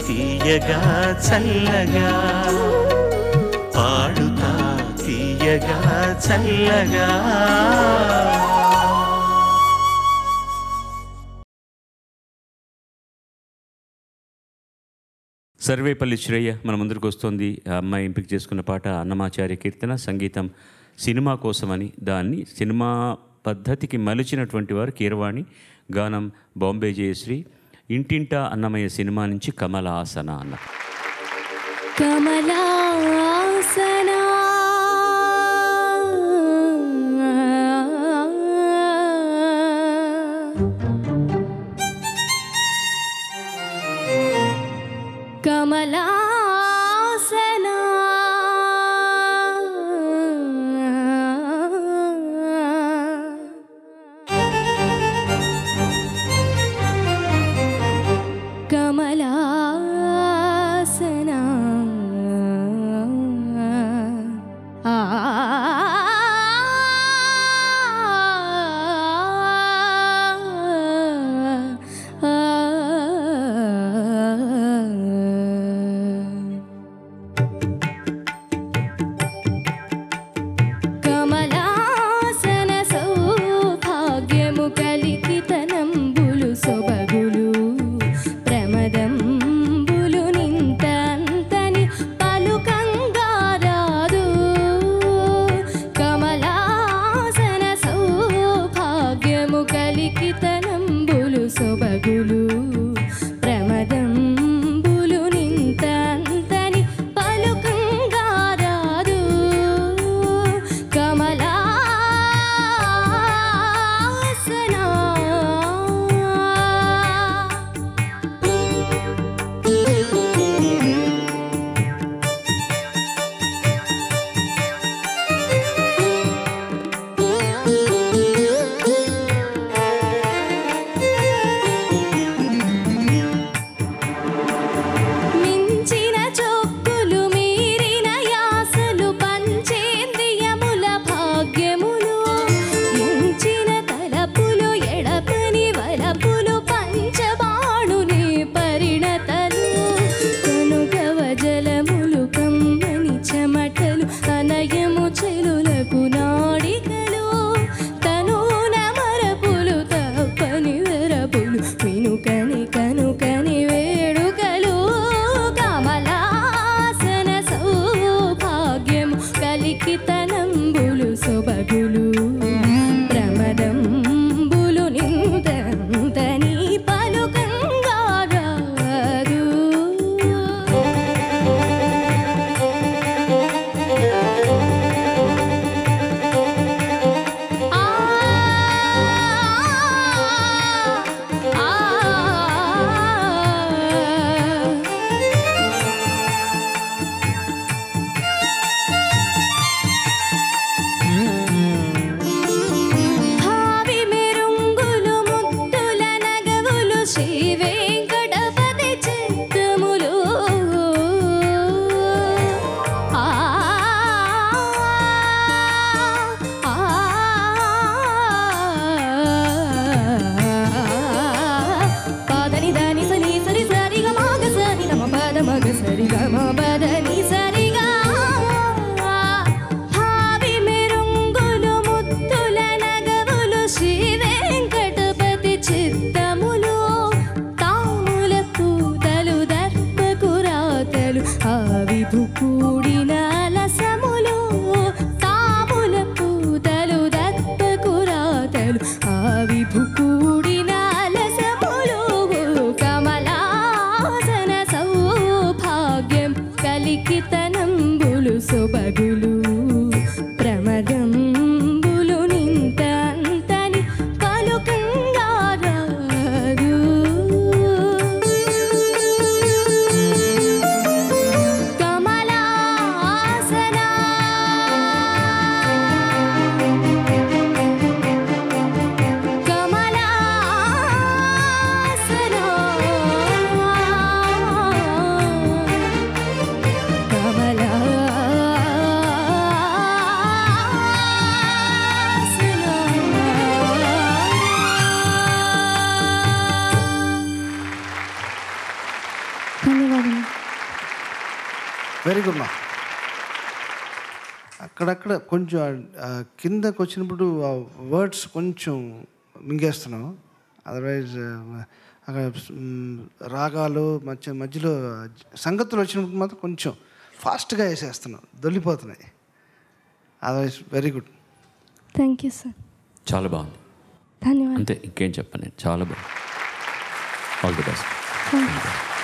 తీయగా చల్లగా పాడుతా తీయగా చల్లగా. సర్వేపల్లి శ్రేయ మన ముందుకు వస్తుంది. ఆ అమ్మాయి ఎంపిక చేసుకున్న పాట అన్నమాచార్య కీర్తన, సంగీతం సినిమా కోసమని. దాన్ని సినిమా పద్ధతికి మలిచినటువంటి వారు కీరవాణి, గానం బాంబే జయశ్రీ. ఇంటింటా అన్నమయ్య సినిమా నుంచి కమలాసన అన్న. కమలాసన కమలాసన కమలాసన వెరీ గుడ్ మా. అక్కడక్కడ కొంచెం కిందకు వచ్చినప్పుడు ఆ వర్డ్స్ కొంచెం మింగేస్తున్నాం. అదర్వైజ్ అక్కడ రాగాలు మధ్యలో సంగతులు వచ్చినప్పుడు మాత్రం కొంచెం ఫాస్ట్గా వేసేస్తున్నాం, దొల్లిపోతున్నాయి. Otherwise very good. Thank you sir. చాలా బాగుంది. ధన్యవాదాలు. అంతే, ఇంకేం చెప్పను నేను. చాలా బాగుంది. All the best. Thank you.